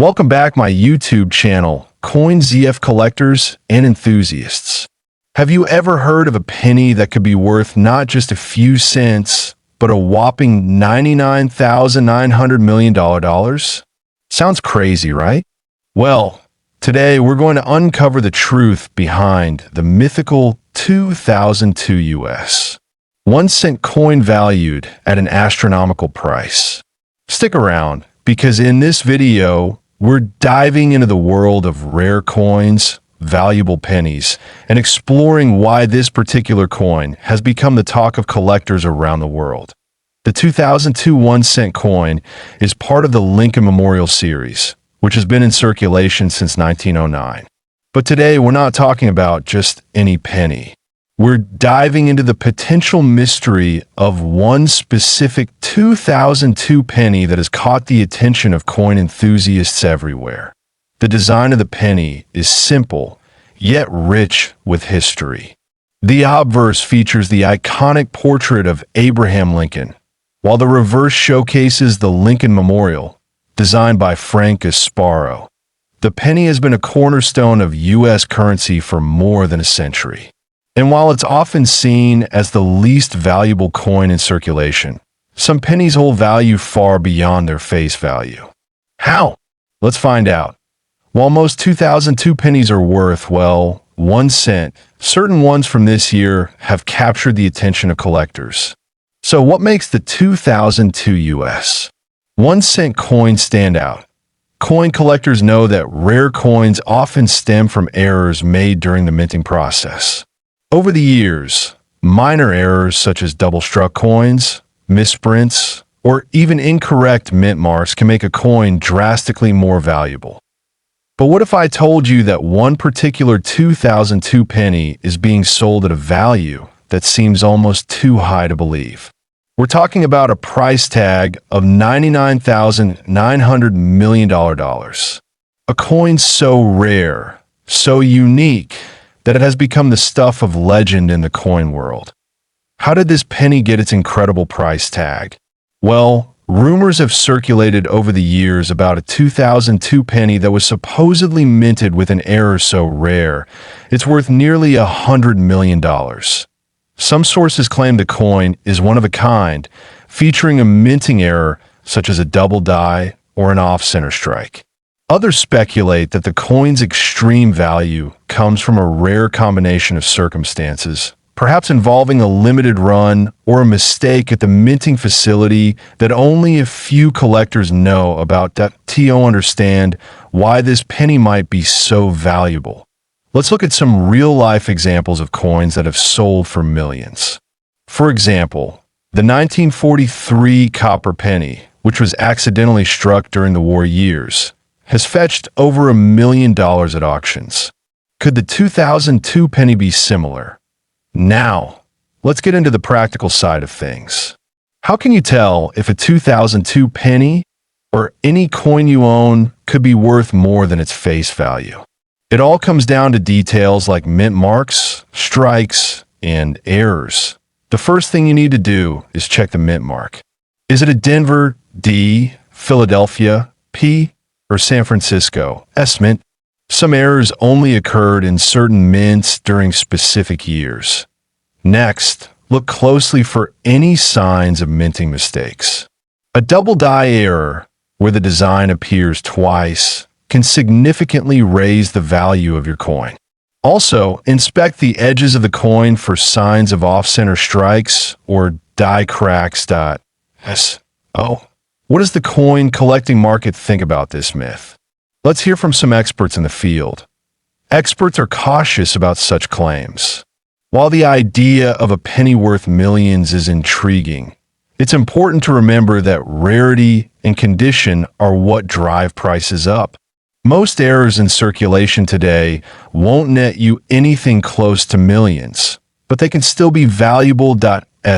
Welcome back my YouTube channel, Coin ZF collectors and enthusiasts. Have you ever heard of a penny that could be worth not just a few cents, but a whopping $99,900 million? Sounds crazy, right? Well, today we're going to uncover the truth behind the mythical 2002 US. 1 cent coin valued at an astronomical price. Stick around, because in this video, we're diving into the world of rare coins, valuable pennies, and exploring why this particular coin has become the talk of collectors around the world. The 2002 1 cent coin is part of the Lincoln Memorial series, which has been in circulation since 1909. But today, we're not talking about just any penny. We're diving into the potential mystery of one specific 2002 penny that has caught the attention of coin enthusiasts everywhere. The design of the penny is simple, yet rich with history. The obverse features the iconic portrait of Abraham Lincoln, while the reverse showcases the Lincoln Memorial, designed by Frank Sparrow. The penny has been a cornerstone of U.S. currency for more than a century. And while it's often seen as the least valuable coin in circulation, some pennies hold value far beyond their face value. How? Let's find out. While most 2002 pennies are worth, 1 cent, certain ones from this year have captured the attention of collectors. So what makes the 2002 US 1 cent coin stand out? Coin collectors know that rare coins often stem from errors made during the minting process. Over the years, minor errors such as double-struck coins, misprints, or even incorrect mint marks can make a coin drastically more valuable. But what if I told you that one particular 2002 penny is being sold at a value that seems almost too high to believe? We're talking about a price tag of $99,900 million. A coin so rare, so unique, that it has become the stuff of legend in the coin world. How did this penny get its incredible price tag? Well, rumors have circulated over the years about a 2002 penny that was supposedly minted with an error so rare, it's worth nearly $100 million. Some sources claim the coin is one of a kind, featuring a minting error such as a double die or an off-center strike. Others speculate that the coin's extreme value comes from a rare combination of circumstances, perhaps involving a limited run or a mistake at the minting facility that only a few collectors know about to understand why this penny might be so valuable. Let's look at some real-life examples of coins that have sold for millions. For example, the 1943 copper penny, which was accidentally struck during the war years, has fetched over $1 million at auctions. Could the 2002 penny be similar? Now, let's get into the practical side of things. How can you tell if a 2002 penny or any coin you own could be worth more than its face value? It all comes down to details like mint marks, strikes, and errors. The first thing you need to do is check the mint mark. Is it a Denver D, Philadelphia P, or San Francisco S mint? Some errors only occurred in certain mints during specific years. Next, look closely for any signs of minting mistakes. A double die error, where the design appears twice, can significantly raise the value of your coin. Also, inspect the edges of the coin for signs of off-center strikes or die cracks. What does the coin collecting market think about this myth? Let's hear from some experts in the field. Experts are cautious about such claims. While the idea of a penny worth millions is intriguing, it's important to remember that rarity and condition are what drive prices up. Most errors in circulation today won't net you anything close to millions, but they can still be valuable.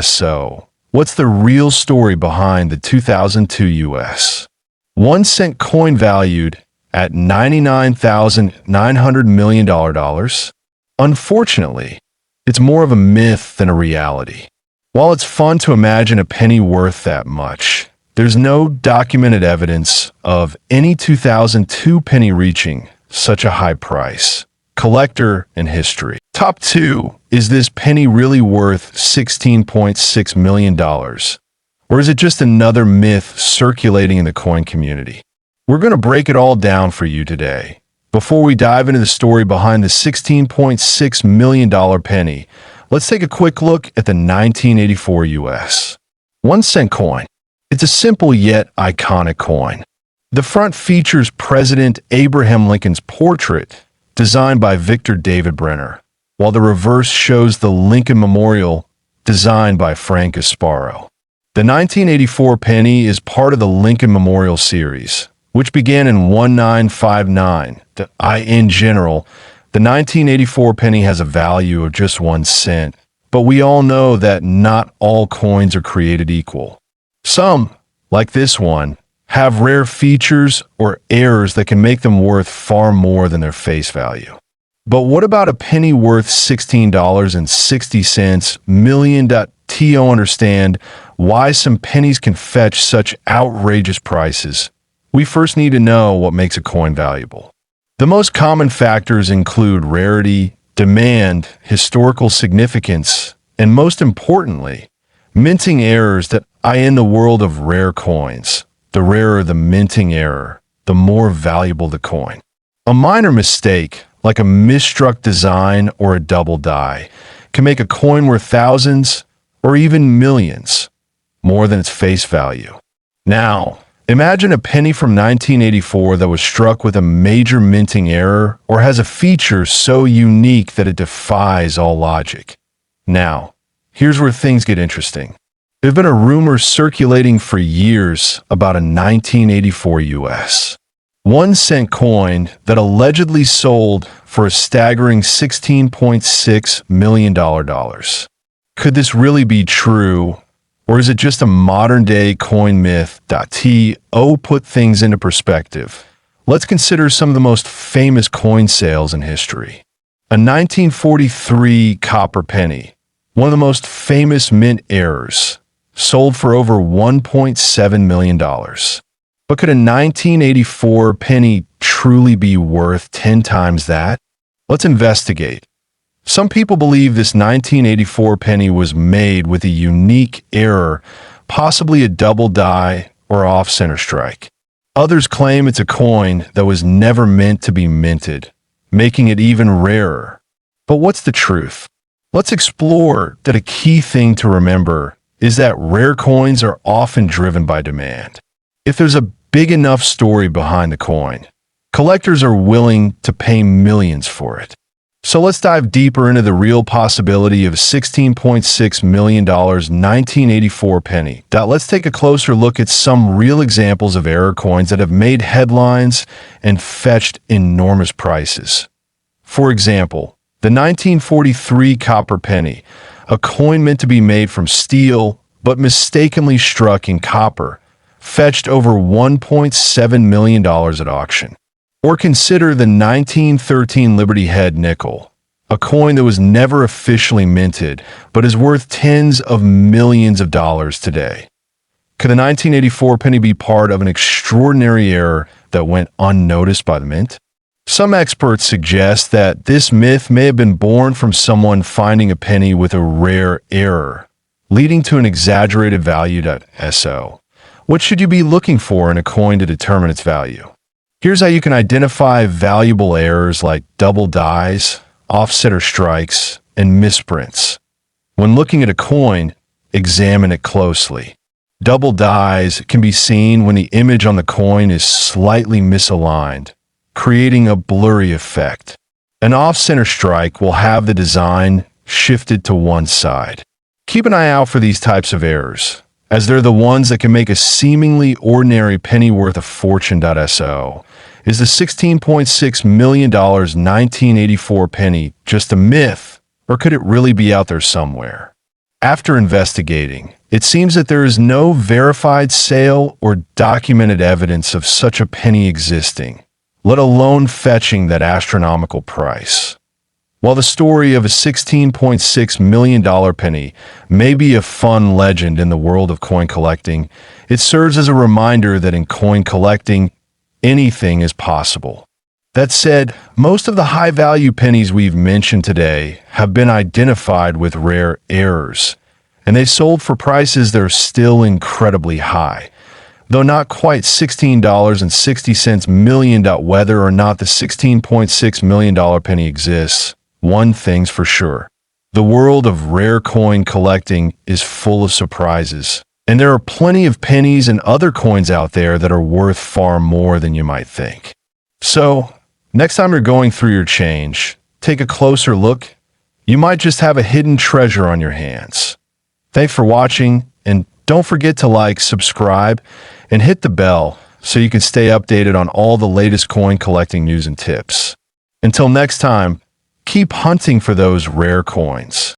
So, what's the real story behind the 2002 US 1 cent coin valued at $99,900 million? Unfortunately, it's more of a myth than a reality. While it's fun to imagine a penny worth that much, There's no documented evidence of any 2002 penny reaching such a high price. Collector and history. Top 2. Is this penny really worth $16.6 million? Or is it just another myth circulating in the coin community? We're going to break it all down for you today. Before we dive into the story behind the $16.6 million penny, let's take a quick look at the 1984 US 1-cent coin. It's a simple yet iconic coin. The front features President Abraham Lincoln's portrait, designed by Victor David Brenner, while the reverse shows the Lincoln Memorial, designed by Frank Gasparo. The 1984 penny is part of the Lincoln Memorial series, which began in 1959. In general, the 1984 penny has a value of just 1 cent, but we all know that not all coins are created equal. Some, like this one, have rare features or errors that can make them worth far more than their face value. But what about a penny worth $16.60 million? To understand why some pennies can fetch such outrageous prices, we first need to know what makes a coin valuable. The most common factors include rarity, demand, historical significance, and most importantly, minting errors. That in the world of rare coins, the rarer the minting error, the more valuable the coin. A minor mistake, like a misstruck design or a double die, can make a coin worth thousands or even millions more than its face value. Now, imagine a penny from 1984 that was struck with a major minting error or has a feature so unique that it defies all logic. Now, here's where things get interesting. There's been a rumor circulating for years about a 1984 US 1-cent coin that allegedly sold for a staggering $16.6 million. Could this really be true, or is it just a modern-day coin myth? To put things into perspective, let's consider some of the most famous coin sales in history. A 1943 copper penny, one of the most famous mint errors, sold for over $1.7 million. But could a 1984 penny truly be worth 10 times that? Let's investigate. Some people believe this 1984 penny was made with a unique error, possibly a double die or off-center strike. Others claim it's a coin that was never meant to be minted, making it even rarer. But what's the truth? Let's explore that. A key thing to remember is that rare coins are often driven by demand. If there's a big enough story behind the coin, collectors are willing to pay millions for it. So let's dive deeper into the real possibility of a $16.6 million 1984 penny. Let's take a closer look at some real examples of error coins that have made headlines and fetched enormous prices. For example, the 1943 copper penny, a coin meant to be made from steel but mistakenly struck in copper, fetched over $1.7 million at auction. Or consider the 1913 Liberty Head nickel, a coin that was never officially minted, but is worth tens of millions of dollars today. Could the 1984 penny be part of an extraordinary error that went unnoticed by the mint? Some experts suggest that this myth may have been born from someone finding a penny with a rare error, leading to an exaggerated value. So, what should you be looking for in a coin to determine its value? Here's how you can identify valuable errors like double dies, offsetter strikes, and misprints. When looking at a coin, examine it closely. Double dies can be seen when the image on the coin is slightly misaligned, creating a blurry effect. An off-center strike will have the design shifted to one side. Keep an eye out for these types of errors, as they're the ones that can make a seemingly ordinary penny worth a fortune. So, is the $16.6 million 1984 penny just a myth, or could it really be out there somewhere? After investigating, it seems that there is no verified sale or documented evidence of such a penny existing, let alone fetching that astronomical price. While the story of a $16.6 million penny may be a fun legend in the world of coin collecting, It serves as a reminder that in coin collecting, anything is possible. That said, most of the high-value pennies we've mentioned today have been identified with rare errors, and they sold for prices that are still incredibly high. Though not quite $16.60 million, whether or not the $16.6 million penny exists, one thing's for sure. The world of rare coin collecting is full of surprises, and there are plenty of pennies and other coins out there that are worth far more than you might think. So, next time you're going through your change, take a closer look. You might just have a hidden treasure on your hands. Thanks for watching, and don't forget to like, subscribe, and hit the bell so you can stay updated on all the latest coin collecting news and tips. Until next time, keep hunting for those rare coins.